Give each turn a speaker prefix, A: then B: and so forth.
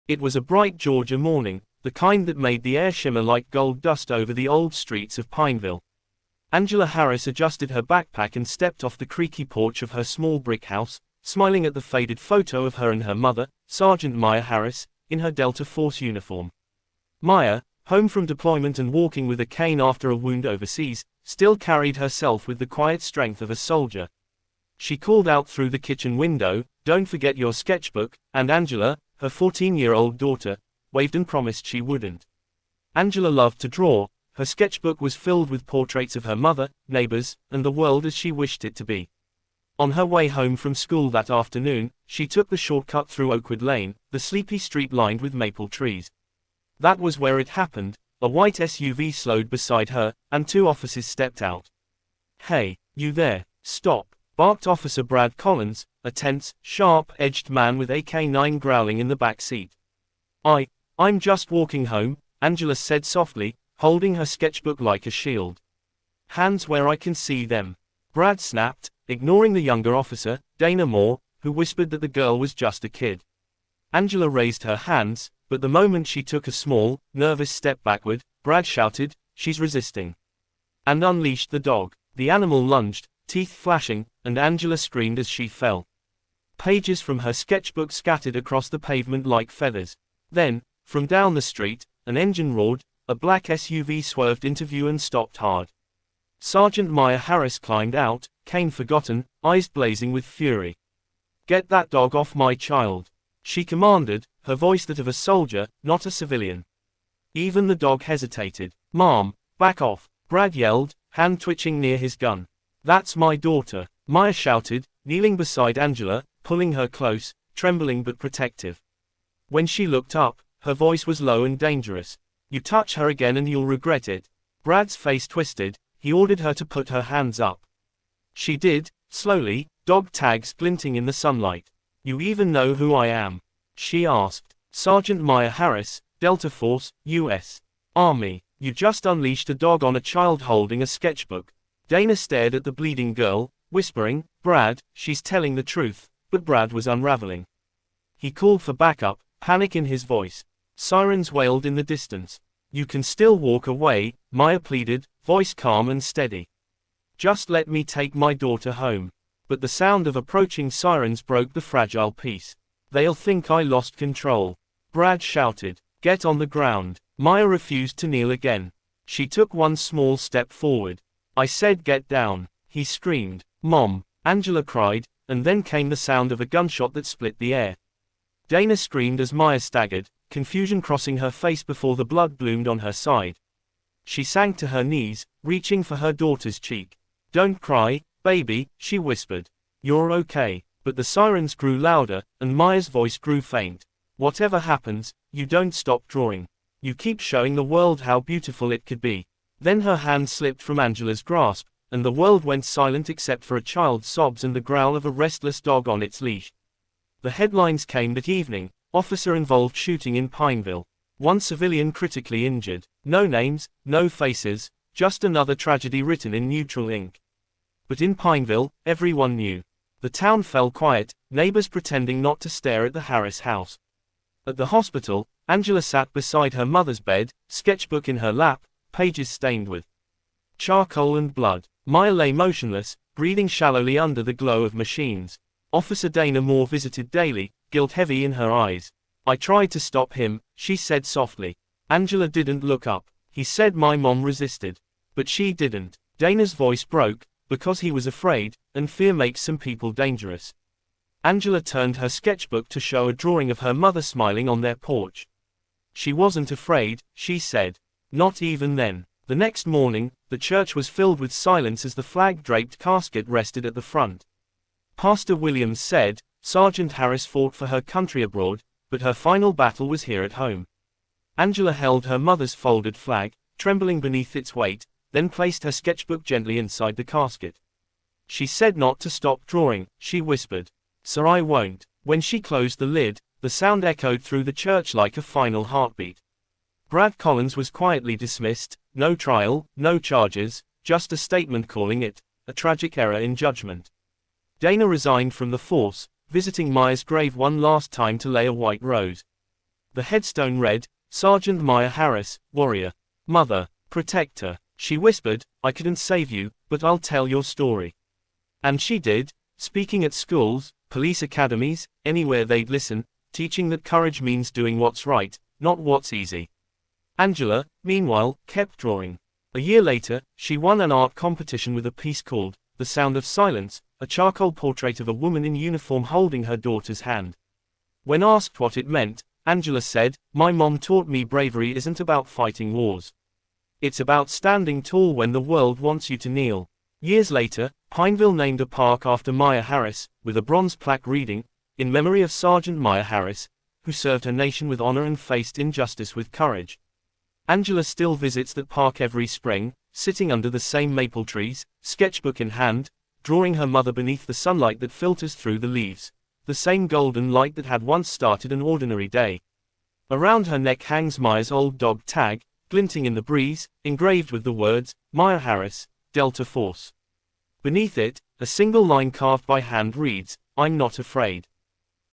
A: It was a bright Georgia morning, the kind that made the air shimmer like gold dust over the old streets of Pineville. Angela Harris adjusted her backpack and stepped off the creaky porch of her small brick house, smiling at the faded photo of her and her mother, Sergeant Maya Harris, in her Delta Force uniform. Maya, home from deployment and walking with a cane after a wound overseas, still carried herself with the quiet strength of a soldier. She called out through the kitchen window, "Don't forget your sketchbook," and Angela, her 14-year-old daughter, waved and promised she wouldn't. Angela loved to draw. Her sketchbook was filled with portraits of her mother, neighbors, and the world as she wished it to be. On her way home from school that afternoon, she took the shortcut through Oakwood Lane, the sleepy street lined with maple trees. That was where it happened. A white SUV slowed beside her, and two officers stepped out. "Hey, you there, stop," barked Officer Brad Collins, a tense, sharp-edged man with AK-9 growling in the back seat. I'm just walking home," Angela said softly, holding her sketchbook like a shield. "Hands where I can see them," Brad snapped, ignoring the younger officer, Dana Moore, who whispered that the girl was just a kid. Angela raised her hands, but the moment she took a small, nervous step backward, Brad shouted, "She's resisting," and unleashed the dog. The animal lunged, teeth flashing, and Angela screamed as she fell. Pages from her sketchbook scattered across the pavement like feathers. Then, from down the street, an engine roared, a black SUV swerved into view and stopped hard. Sergeant Maya Harris climbed out, cane forgotten, eyes blazing with fury. "Get that dog off my child," she commanded, her voice that of a soldier, not a civilian. Even the dog hesitated. "Mom, back off," Brad yelled, hand twitching near his gun. "That's my daughter," Maya shouted, kneeling beside Angela, pulling her close, trembling but protective. When she looked up, her voice was low and dangerous. "You touch her again and you'll regret it." Brad's face twisted. He ordered her to put her hands up. She did, slowly, dog tags glinting in the sunlight. "You even know who I am?" she asked. "Sergeant Maya Harris, Delta Force, U.S. Army. You just unleashed a dog on a child holding a sketchbook." Dana stared at the bleeding girl, whispering, "Brad, she's telling the truth," but Brad was unraveling. He called for backup, panic in his voice. Sirens wailed in the distance. "You can still walk away," Maya pleaded, voice calm and steady. "Just let me take my daughter home." But the sound of approaching sirens broke the fragile peace. "They'll think I lost control," Brad shouted. "Get on the ground." Maya refused to kneel again. She took one small step forward. "I said get down," he screamed. "Mom," Angela cried, and then came the sound of a gunshot that split the air. Dana screamed as Maya staggered, confusion crossing her face before the blood bloomed on her side. She sank to her knees, reaching for her daughter's cheek. "Don't cry, baby," she whispered. "You're okay." But the sirens grew louder, and Maya's voice grew faint. "Whatever happens, you don't stop drawing. You keep showing the world how beautiful it could be." Then her hand slipped from Angela's grasp, and the world went silent except for a child's sobs and the growl of a restless dog on its leash. The headlines came that evening: officer-involved shooting in Pineville. One civilian critically injured. No names, no faces, just another tragedy written in neutral ink. But in Pineville, everyone knew. The town fell quiet, neighbors pretending not to stare at the Harris house. At the hospital, Angela sat beside her mother's bed, sketchbook in her lap, pages stained with charcoal and blood. Maya lay motionless, breathing shallowly under the glow of machines. Officer Dana Moore visited daily, guilt heavy in her eyes. "I tried to stop him," she said softly. Angela didn't look up. "He said my mom resisted." "But she didn't." Dana's voice broke, "because he was afraid, and fear makes some people dangerous." Angela turned her sketchbook to show a drawing of her mother smiling on their porch. "She wasn't afraid," she said. "Not even then." The next morning, the church was filled with silence as the flag-draped casket rested at the front. Pastor Williams said, "Sergeant Harris fought for her country abroad, but her final battle was here at home." Angela held her mother's folded flag, trembling beneath its weight, then placed her sketchbook gently inside the casket. "She said not to stop drawing," she whispered. "So I won't." When she closed the lid, the sound echoed through the church like a final heartbeat. Brad Collins was quietly dismissed, no trial, no charges, just a statement calling it a tragic error in judgment. Dana resigned from the force, visiting Maya's grave one last time to lay a white rose. The headstone read, Sergeant Maya Harris, warrior. Mother, protector. She whispered, I couldn't save you, but I'll tell your story. And she did, speaking at schools, police academies, anywhere they'd listen, teaching that courage means doing what's right, not what's easy. Angela, meanwhile, kept drawing. A year later, she won an art competition with a piece called The Sound of Silence, a charcoal portrait of a woman in uniform holding her daughter's hand. When asked what it meant, Angela said, My mom taught me bravery isn't about fighting wars. It's about standing tall when the world wants you to kneel. Years later, Pineville named a park after Maya Harris, with a bronze plaque reading, In memory of Sergeant Maya Harris, who served her nation with honor and faced injustice with courage. Angela still visits that park every spring, sitting under the same maple trees, sketchbook in hand, drawing her mother beneath the sunlight that filters through the leaves, the same golden light that had once started an ordinary day. Around her neck hangs Maya's old dog tag, glinting in the breeze, engraved with the words, Maya Harris, Delta Force. Beneath it, a single line carved by hand reads, I'm not afraid.